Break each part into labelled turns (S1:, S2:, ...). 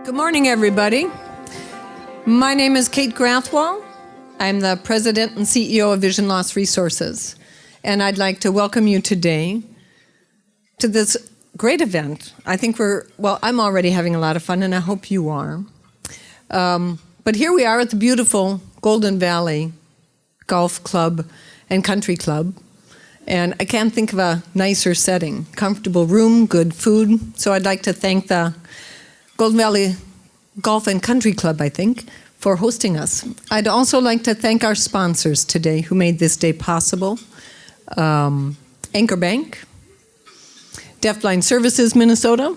S1: Good morning, everybody. My name is Kate Grathwall. I'm the President and CEO of Vision Loss Resources, and I'd like to welcome you today to this great event. I think I'm already having a lot of fun, and I hope you are. But here we are at the beautiful Golden Valley Golf Club and Country Club, and I can't think of a nicer setting. Comfortable room, good food. So I'd like to thank the Golden Valley Golf and Country Club, I think, for hosting us. I'd also like to thank our sponsors today who made this day possible. Anchor Bank, Deafblind Services Minnesota,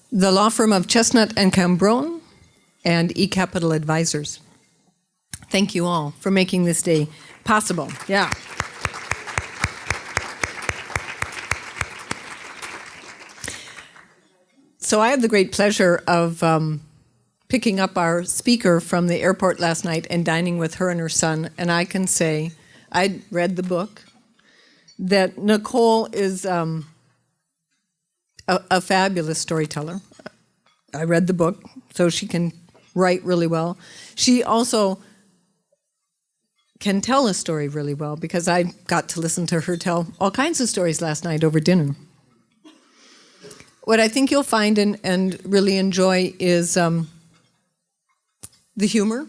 S1: the law firm of Chestnut and Cambron, and eCapital Advisors. Thank you all for making this day possible. Yeah. So I had the great pleasure of picking up our speaker from the airport last night and dining with her and her son, and I can say, I read the book, that Nicole is a fabulous storyteller. I read the book, so she can write really well. She also can tell a story really well, because I got to listen to her tell all kinds of stories last night over dinner. What I think you'll find and really enjoy is the humor.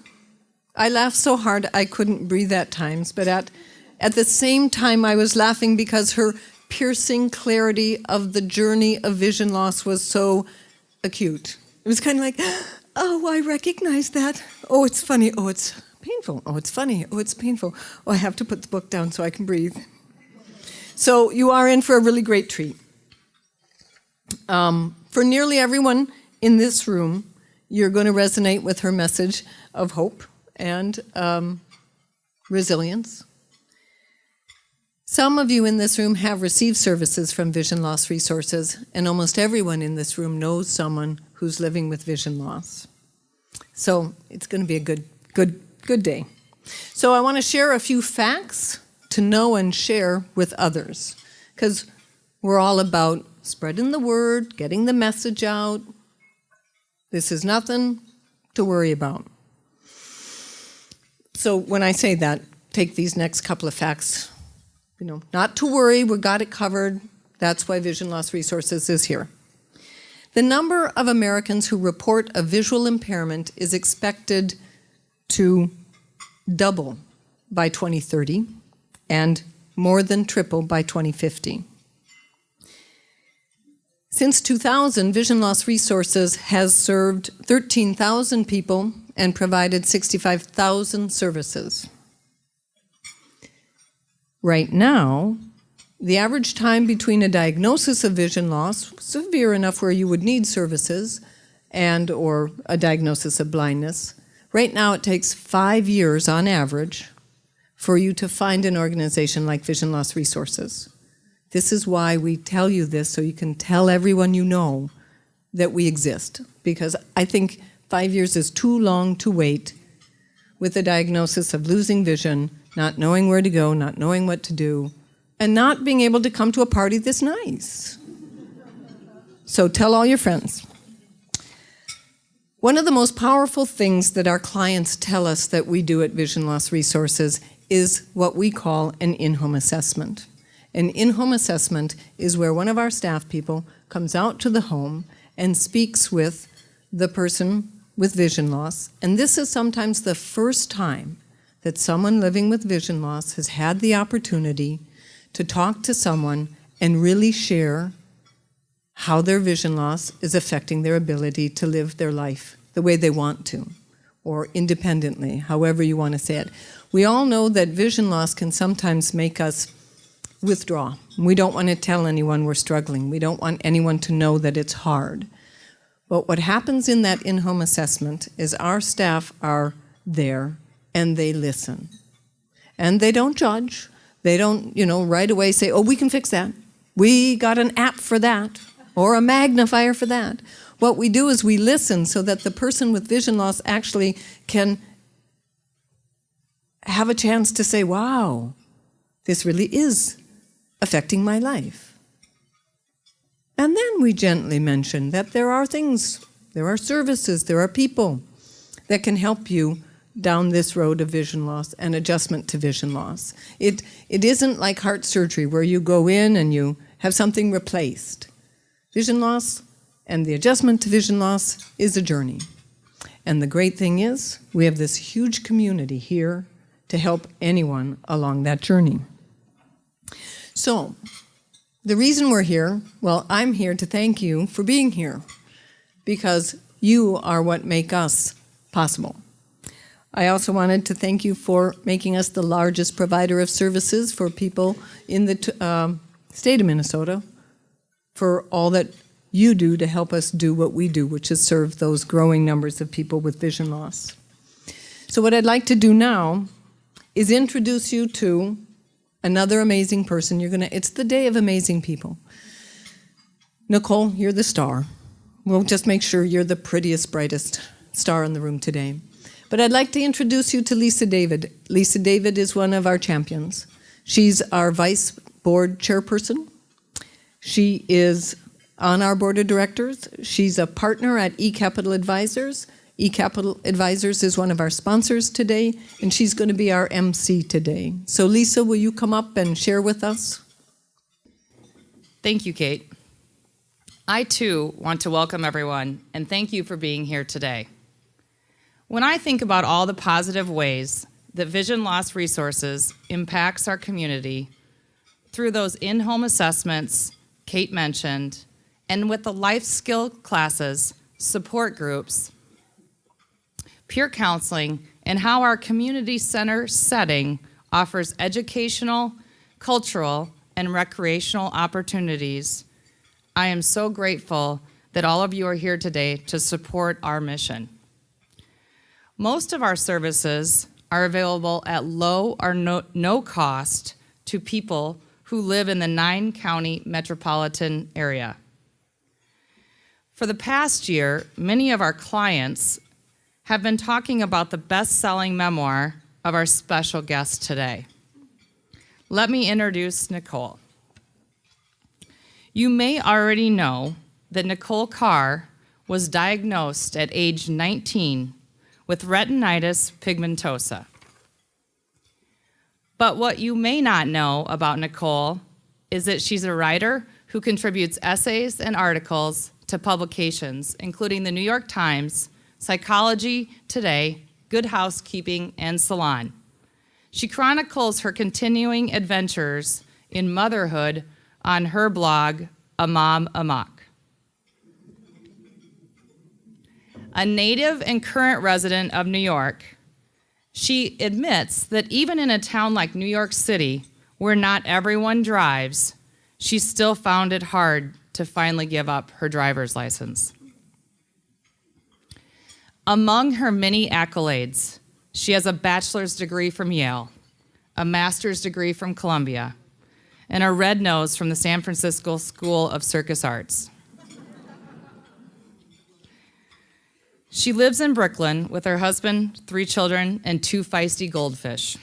S1: I laughed so hard I couldn't breathe at times, but at the same time I was laughing because her piercing clarity of the journey of vision loss was so acute. It was kind of like, oh, I recognize that. Oh, it's funny. Oh, it's painful. Oh, it's funny. Oh, it's painful. Oh, I have to put the book down so I can breathe. So you are in for a really great treat. For nearly everyone in this room, you're going to resonate with her message of hope and resilience. Some of you in this room have received services from Vision Loss Resources, and almost everyone in this room knows someone who's living with vision loss. So it's going to be a good day. So I want to share a few facts to know and share with others, because we're all about spreading the word, getting the message out. This is nothing to worry about. So when I say that, take these next couple of facts. Not to worry, we got it covered. That's why Vision Loss Resources is here. The number of Americans who report a visual impairment is expected to double by 2030 and more than triple by 2050. Since 2000, Vision Loss Resources has served 13,000 people and provided 65,000 services. Right now, the average time between a diagnosis of vision loss, severe enough where you would need services, and or a diagnosis of blindness, right now it takes 5 years on average for you to find an organization like Vision Loss Resources. This is why we tell you this, so you can tell everyone you know that we exist. Because I think 5 years is too long to wait with a diagnosis of losing vision, not knowing where to go, not knowing what to do, and not being able to come to a party this nice. So tell all your friends. One of the most powerful things that our clients tell us that we do at Vision Loss Resources is what we call an in-home assessment. An in-home assessment is where one of our staff people comes out to the home and speaks with the person with vision loss. And this is sometimes the first time that someone living with vision loss has had the opportunity to talk to someone and really share how their vision loss is affecting their ability to live their life the way they want to, or independently, however you want to say it. We all know that vision loss can sometimes make us withdraw. We don't want to tell anyone we're struggling. We don't want anyone to know that it's hard. But what happens in that in-home assessment is our staff are there and they listen. And they don't judge. They don't, right away say, oh, we can fix that. We got an app for that, or a magnifier for that. What we do is we listen so that the person with vision loss actually can have a chance to say, wow, this really is affecting my life. And then we gently mention that there are things there are services, there are people that can help you down this road of vision loss and adjustment to vision loss. It isn't like heart surgery where you go in and you have something replaced. Vision loss and the adjustment to vision loss is a journey. And the great thing is, we have this huge community here to help anyone along that journey. So, the reason we're here, well, I'm here to thank you for being here, because you are what make us possible. I also wanted to thank you for making us the largest provider of services for people in the state of Minnesota, for all that you do to help us do what we do, which is serve those growing numbers of people with vision loss. So what I'd like to do now is introduce you to another amazing person. It's the day of amazing people. Nicole, you're the star. We'll just make sure you're the prettiest, brightest star in the room today. But I'd like to introduce you to Lisa David. Lisa David is one of our champions. She's our vice board chairperson. She is on our board of directors. She's a partner at eCapital Advisors. eCapital Advisors is one of our sponsors today, and she's going to be our MC today. So Lisa, will you come up and share with us?
S2: Thank you, Kate. I too want to welcome everyone and thank you for being here today. When I think about all the positive ways that vision loss resources impacts our community through those in-home assessments Kate mentioned, and with the life skill classes, support groups, peer counseling, and how our community center setting offers educational, cultural, and recreational opportunities, I am so grateful that all of you are here today to support our mission. Most of our services are available at low or no cost to people who live in the 9-county metropolitan area. For the past year, many of our clients have been talking about the best-selling memoir of our special guest today. Let me introduce Nicole. You may already know that Nicole Kear was diagnosed at age 19 with retinitis pigmentosa. But what you may not know about Nicole is that she's a writer who contributes essays and articles to publications, including the New York Times, Psychology Today, Good Housekeeping, and Salon. She chronicles her continuing adventures in motherhood on her blog, A Mom Amok. A native and current resident of New York, she admits that even in a town like New York City, where not everyone drives, she still found it hard to finally give up her driver's license. Among her many accolades, she has a bachelor's degree from Yale, a master's degree from Columbia, and a red nose from the San Francisco School of Circus Arts. She lives in Brooklyn with her husband, 3 children, and 2 feisty goldfish.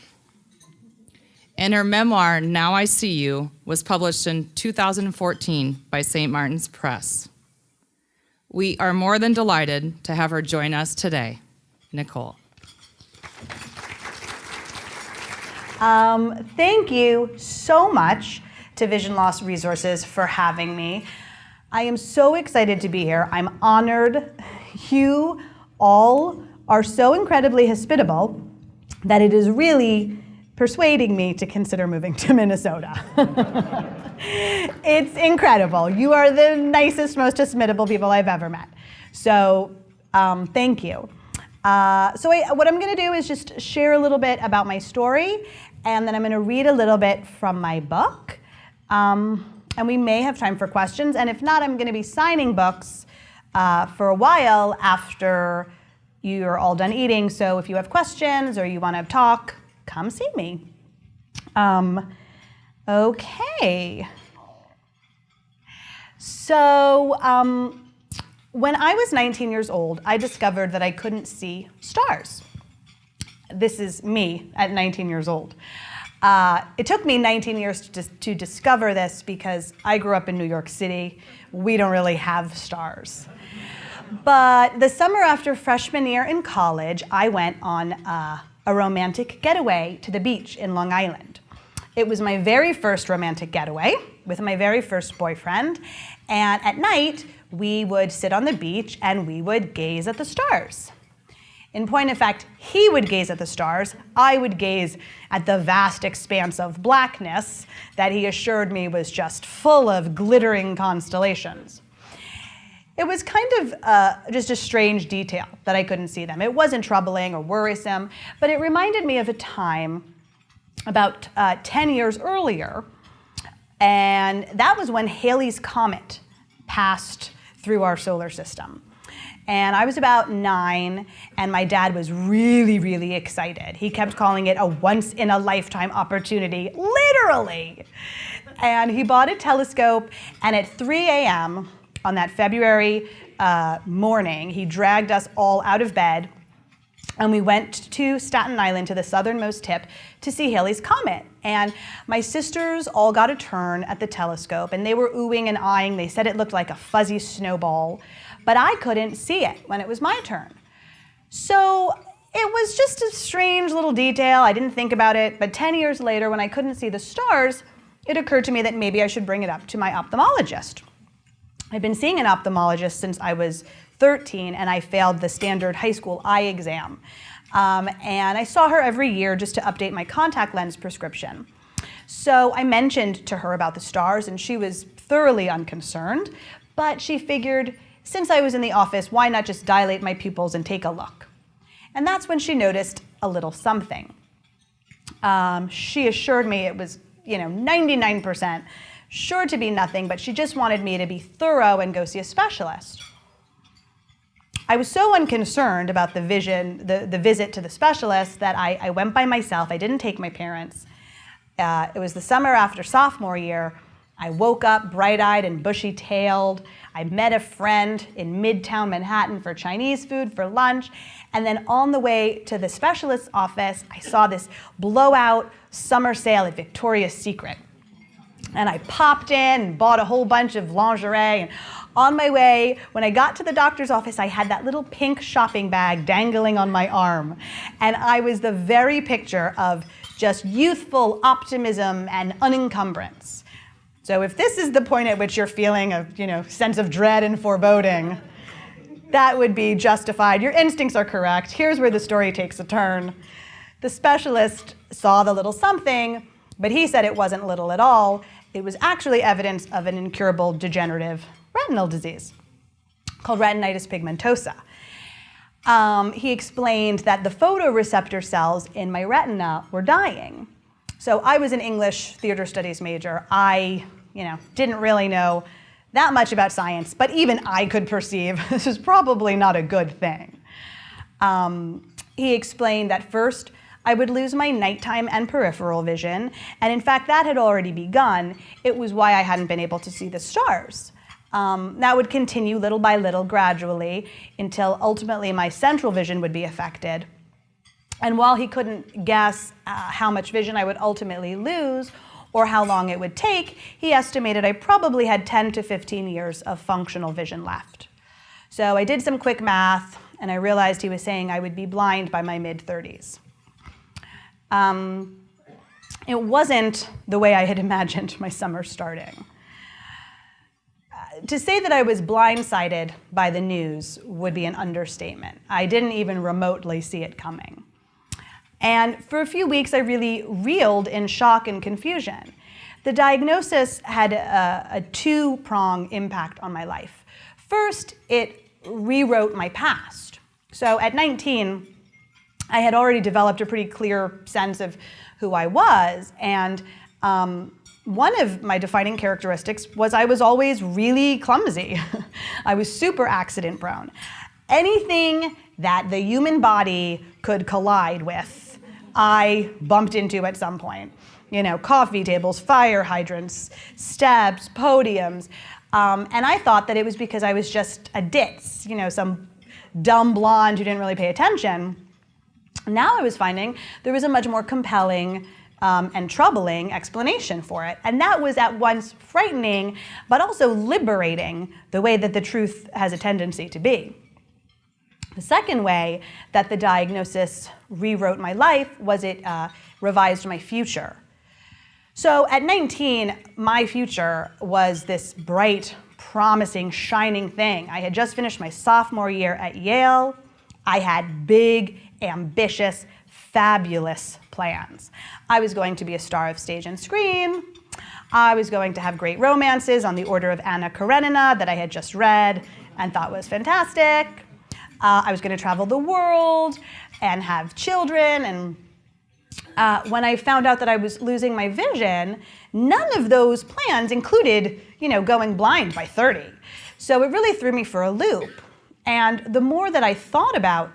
S2: And her memoir, Now I See You, was published in 2014 by St. Martin's Press. We are more than delighted to have her join us today. Nicole.
S3: Thank you so much to Vision Loss Resources for having me. I am so excited to be here. I'm honored. You all are so incredibly hospitable that it is really persuading me to consider moving to Minnesota. It's incredible. You are the nicest, most hospitable people I've ever met. So thank you. What I'm going to do is just share a little bit about my story, and then I'm going to read a little bit from my book. And we may have time for questions, and if not, I'm going to be signing books for a while after you're all done eating. So if you have questions or you want to talk, come see me. Okay. So when I was 19 years old, I discovered that I couldn't see stars. This is me at 19 years old. It took me 19 years to discover this because I grew up in New York City. We don't really have stars. But the summer after freshman year in college, I went on a romantic getaway to the beach in Long Island. It was my very first romantic getaway with my very first boyfriend. And at night, we would sit on the beach and we would gaze at the stars. In point of fact, he would gaze at the stars. I would gaze at the vast expanse of blackness that he assured me was just full of glittering constellations. It was kind of just a strange detail that I couldn't see them. It wasn't troubling or worrisome, but it reminded me of a time about 10 years earlier, and that was when Halley's Comet passed through our solar system. And I was about 9, and my dad was really, really excited. He kept calling it a once-in-a-lifetime opportunity, literally. And he bought a telescope, and at 3 a.m. on that February morning, he dragged us all out of bed, and we went to Staten Island, to the southernmost tip, to see Halley's Comet. And my sisters all got a turn at the telescope, and they were oohing and eyeing. They said it looked like a fuzzy snowball, but I couldn't see it when it was my turn. So it was just a strange little detail. I didn't think about it, but 10 years later, when I couldn't see the stars, it occurred to me that maybe I should bring it up to my ophthalmologist. I've been seeing an ophthalmologist since I was 13, and I failed the standard high school eye exam. And I saw her every year just to update my contact lens prescription. So I mentioned to her about the stars, and she was thoroughly unconcerned, but she figured, since I was in the office, why not just dilate my pupils and take a look? And that's when she noticed a little something. She assured me it was, 99% sure to be nothing, but she just wanted me to be thorough and go see a specialist. I was so unconcerned about the visit to the specialist that I went by myself. I didn't take my parents. It was the summer after sophomore year. I woke up bright-eyed and bushy-tailed. I met a friend in Midtown Manhattan for Chinese food for lunch. And then on the way to the specialist's office, I saw this blowout summer sale at Victoria's Secret. And I popped in and bought a whole bunch of lingerie. And on my way, when I got to the doctor's office, I had that little pink shopping bag dangling on my arm. And I was the very picture of just youthful optimism and unencumbrance. So if this is the point at which you're feeling a sense of dread and foreboding, that would be justified. Your instincts are correct. Here's where the story takes a turn. The specialist saw the little something, but he said it wasn't little at all. It was actually evidence of an incurable degenerative retinal disease called retinitis pigmentosa. He explained that the photoreceptor cells in my retina were dying. So I was an English theater studies major. I, didn't really know that much about science, but even I could perceive this is probably not a good thing. He explained that first, I would lose my nighttime and peripheral vision, and in fact, that had already begun. It was why I hadn't been able to see the stars. That would continue little by little, gradually, until ultimately my central vision would be affected. And while he couldn't guess how much vision I would ultimately lose or how long it would take, he estimated I probably had 10 to 15 years of functional vision left. So I did some quick math, and I realized he was saying I would be blind by my mid-30s. It wasn't the way I had imagined my summer starting. To say that I was blindsided by the news would be an understatement. I didn't even remotely see it coming. And for a few weeks, I really reeled in shock and confusion. The diagnosis had a two-prong impact on my life. First, it rewrote my past. So at 19, I had already developed a pretty clear sense of who I was, and one of my defining characteristics was I was always really clumsy. I was super accident prone. Anything that the human body could collide with, I bumped into at some point. Coffee tables, fire hydrants, steps, podiums. And I thought that it was because I was just a ditz, some dumb blonde who didn't really pay attention. Now I was finding there was a much more compelling and troubling explanation for it. And that was at once frightening, but also liberating, the way that the truth has a tendency to be. The second way that the diagnosis rewrote my life was it revised my future. So at 19, my future was this bright, promising, shining thing. I had just finished my sophomore year at Yale. I had big, ambitious, fabulous plans. I was going to be a star of stage and screen. I was going to have great romances on the order of Anna Karenina that I had just read and thought was fantastic. I was going to travel the world and have children. And when I found out that I was losing my vision, none of those plans included, going blind by 30. So it really threw me for a loop. And the more that I thought about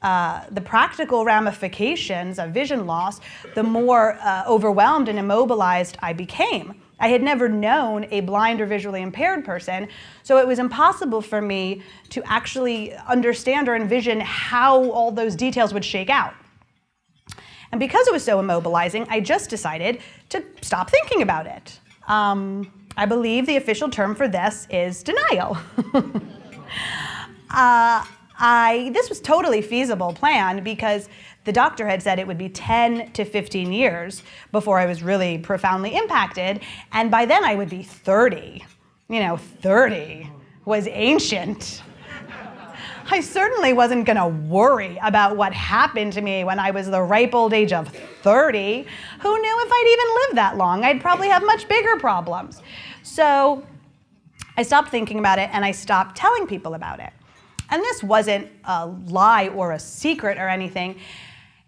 S3: the practical ramifications of vision loss, the more overwhelmed and immobilized I became. I had never known a blind or visually impaired person, so it was impossible for me to actually understand or envision how all those details would shake out. And because it was so immobilizing, I just decided to stop thinking about it. I believe the official term for this is denial. This was totally feasible plan because the doctor had said it would be 10 to 15 years before I was really profoundly impacted, and by then I would be 30. 30 was ancient. I certainly wasn't gonna worry about what happened to me when I was the ripe old age of 30. Who knew if I'd even live that long? I'd probably have much bigger problems. So I stopped thinking about it and I stopped telling people about it. And this wasn't a lie or a secret or anything.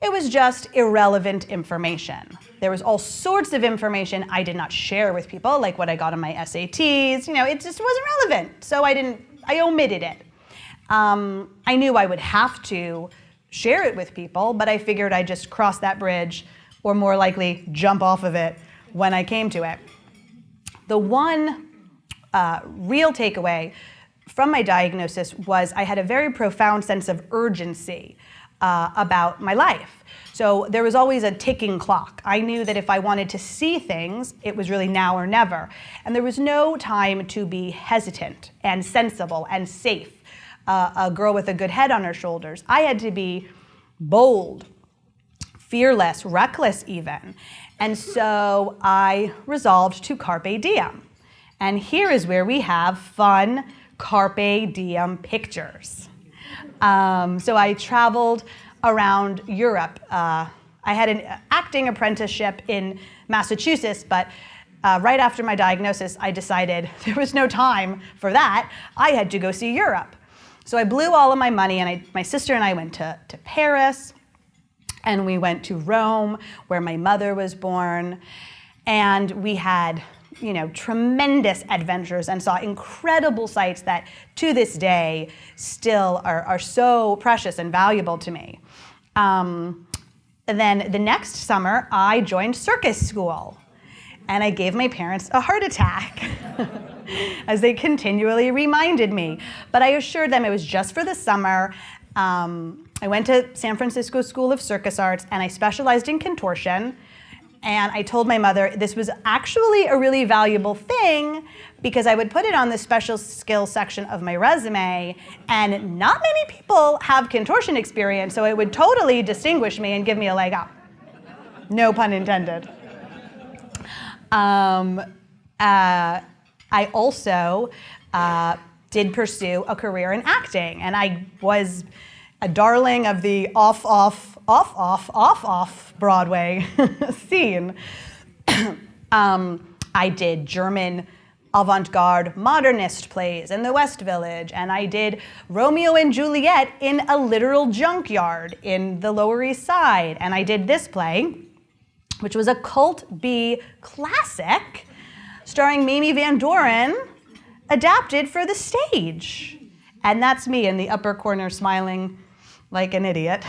S3: It was just irrelevant information. There was all sorts of information I did not share with people, like what I got on my SATs. It just wasn't relevant. So I omitted it. I knew I would have to share it with people, but I figured I'd just cross that bridge, or more likely jump off of it when I came to it. The one real takeaway from my diagnosis was I had a very profound sense of urgency about my life. So there was always a ticking clock. I knew that if I wanted to see things, it was really now or never. And there was no time to be hesitant and sensible and safe. A girl with a good head on her shoulders. I had to be bold, fearless, reckless even. And so I resolved to carpe diem. And here is where we have fun carpe diem pictures. So I traveled around Europe. I had an acting apprenticeship in Massachusetts, but right after my diagnosis, I decided there was no time for that. I had to go see Europe. So I blew all of my money, and my sister and I went to Paris, and we went to Rome, where my mother was born, and we had tremendous adventures and saw incredible sights that to this day still are so precious and valuable to me. And then the next summer, I joined circus school, and I gave my parents a heart attack as they continually reminded me. But I assured them it was just for the summer. I went to San Francisco School of Circus Arts, and I specialized in contortion. And I told my mother this was actually a really valuable thing because I would put it on the special skills section of my resume, and not many people have contortion experience, so it would totally distinguish me and give me a leg up. No pun intended. I also did pursue a career in acting, and I was a darling of the off-off-Broadway scene. I did German avant-garde modernist plays in the West Village, and I did Romeo and Juliet in a literal junkyard in the Lower East Side, and I did this play, which was a cult B classic starring Mamie Van Doren, adapted for the stage. And that's me in the upper corner smiling like an idiot.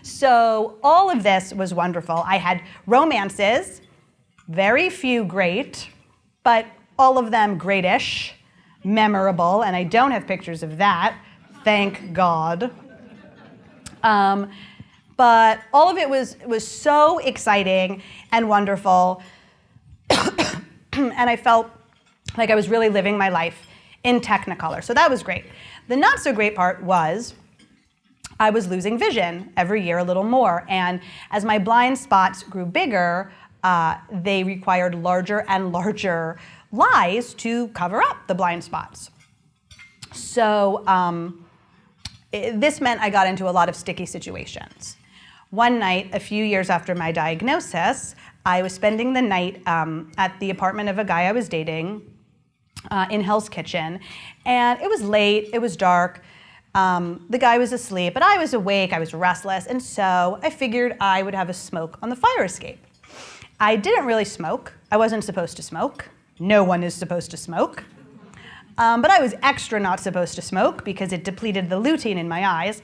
S3: So all of this was wonderful. I had romances, very few great, but all of them greatish, memorable, and I don't have pictures of that, thank God. But all of it was so exciting and wonderful, and I felt like I was really living my life in Technicolor, so that was great. The not so great part was I was losing vision every year a little more. And as my blind spots grew bigger, they required larger and larger lies to cover up the blind spots. So this meant I got into a lot of sticky situations. One night, a few years after my diagnosis, I was spending the night at the apartment of a guy I was dating in Hell's Kitchen. And it was late, it was dark. The guy was asleep, but I was awake, I was restless, and so I figured I would have a smoke on the fire escape. I didn't really smoke. I wasn't supposed to smoke. No one is supposed to smoke. But I was extra not supposed to smoke because it depleted the lutein in my eyes.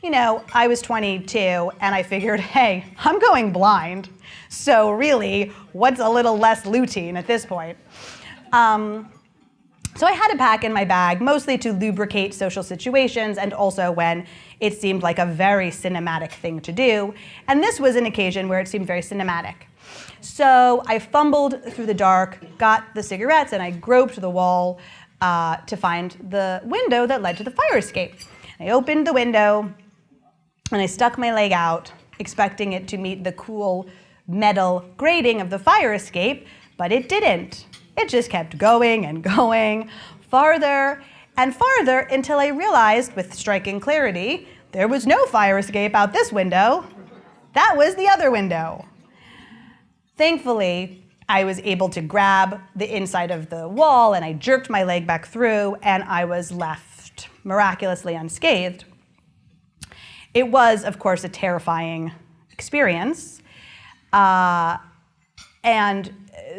S3: You know, I was 22 and I figured, hey, I'm going blind. So really, what's a little less lutein at this point? So I had a pack in my bag, mostly to lubricate social situations and also when it seemed like a very cinematic thing to do. And this was an occasion where it seemed very cinematic. So I fumbled through the dark, got the cigarettes, and I groped the wall to find the window that led to the fire escape. I opened the window and I stuck my leg out, expecting it to meet the cool metal grating of the fire escape, but it didn't. It just kept going and going, farther and farther, until I realized with striking clarity, there was no fire escape out this window. That was the other window. Thankfully, I was able to grab the inside of the wall and I jerked my leg back through and I was left miraculously unscathed. It was, of course, a terrifying experience. And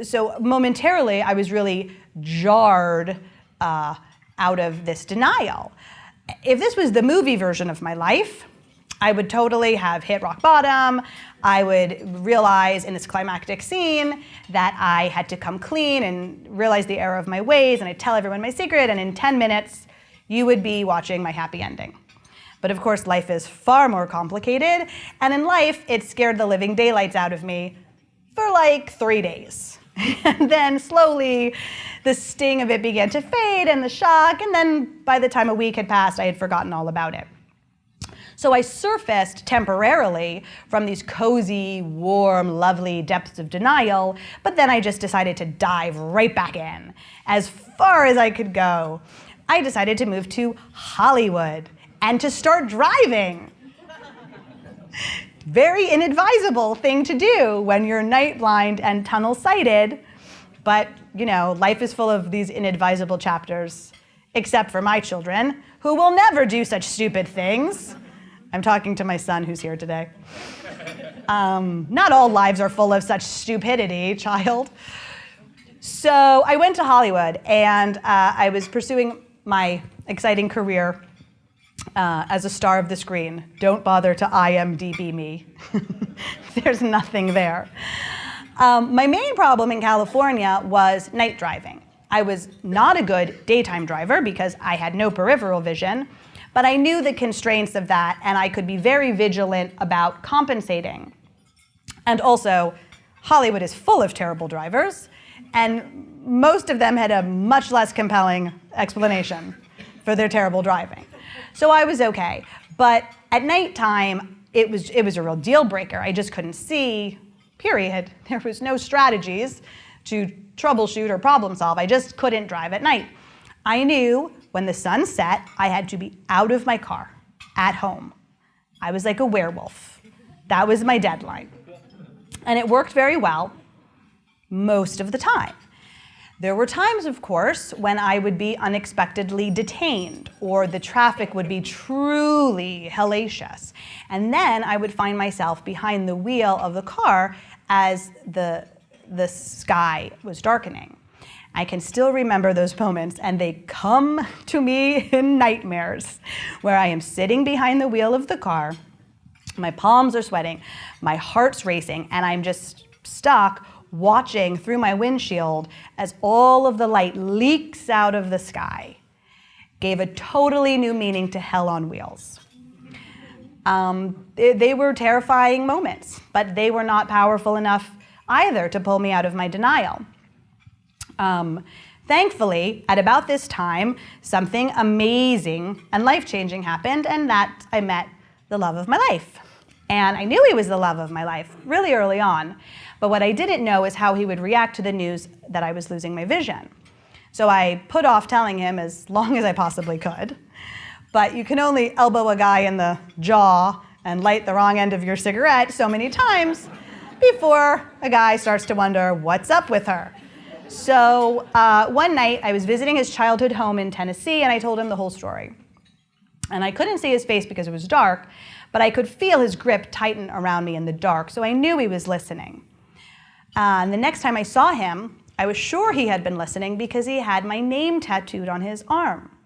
S3: so momentarily, I was really jarred out of this denial. If this was the movie version of my life, I would totally have hit rock bottom. I would realize in this climactic scene that I had to come clean and realize the error of my ways, and I'd tell everyone my secret, and in 10 minutes, you would be watching my happy ending. But of course, life is far more complicated, and in life, it scared the living daylights out of me for like 3 days. And then slowly, the sting of it began to fade and the shock, and then by the time a week had passed, I had forgotten all about it. So I surfaced temporarily from these cozy, warm, lovely depths of denial, but then I just decided to dive right back in. As far as I could go, I decided to move to Hollywood and to start driving. Very inadvisable thing to do when you're night blind and tunnel sighted, but you know, life is full of these inadvisable chapters, except for my children, who will never do such stupid things. I'm talking to my son who's here today. Not all lives are full of such stupidity, child. So I went to Hollywood and I was pursuing my exciting career as a star of the screen. Don't bother to IMDb me. There's nothing there. My main problem in California was night driving. I was not a good daytime driver because I had no peripheral vision, but I knew the constraints of that and I could be very vigilant about compensating. And also, Hollywood is full of terrible drivers, and most of them had a much less compelling explanation for their terrible driving. So I was okay. But at nighttime, it was a real deal breaker. I just couldn't see, period. There was no strategies to troubleshoot or problem solve. I just couldn't drive at night. I knew when the sun set, I had to be out of my car, at home. I was like a werewolf. That was my deadline. And it worked very well most of the time. There were times, of course, when I would be unexpectedly detained or the traffic would be truly hellacious. And then I would find myself behind the wheel of the car as the sky was darkening. I can still remember those moments, and they come to me in nightmares, where I am sitting behind the wheel of the car, my palms are sweating, my heart's racing, and I'm just stuck watching through my windshield as all of the light leaks out of the sky. Gave a totally new meaning to hell on wheels. They were terrifying moments, but they were not powerful enough either to pull me out of my denial. Thankfully, at about this time, something amazing and life-changing happened, and that I met the love of my life. And I knew he was the love of my life really early on, but what I didn't know is how he would react to the news that I was losing my vision. So I put off telling him as long as I possibly could, but you can only elbow a guy in the jaw and light the wrong end of your cigarette so many times before a guy starts to wonder, what's up with her? So one night I was visiting his childhood home in Tennessee, and I told him the whole story. And I couldn't see his face because it was dark, but I could feel his grip tighten around me in the dark, so I knew he was listening. And the next time I saw him, I was sure he had been listening because he had my name tattooed on his arm.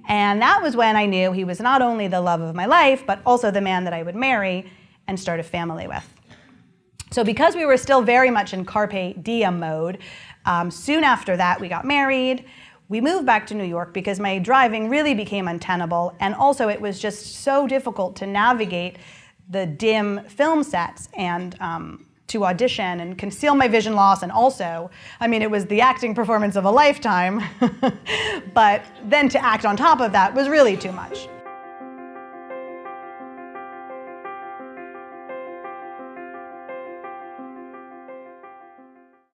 S3: And that was when I knew he was not only the love of my life, but also the man that I would marry and start a family with. So because we were still very much in carpe diem mode, soon after that we got married. We moved back to New York because my driving really became untenable, and also it was just so difficult to navigate the dim film sets and to audition and conceal my vision loss, and also, I mean, it was the acting performance of a lifetime, but then to act on top of that was really too much.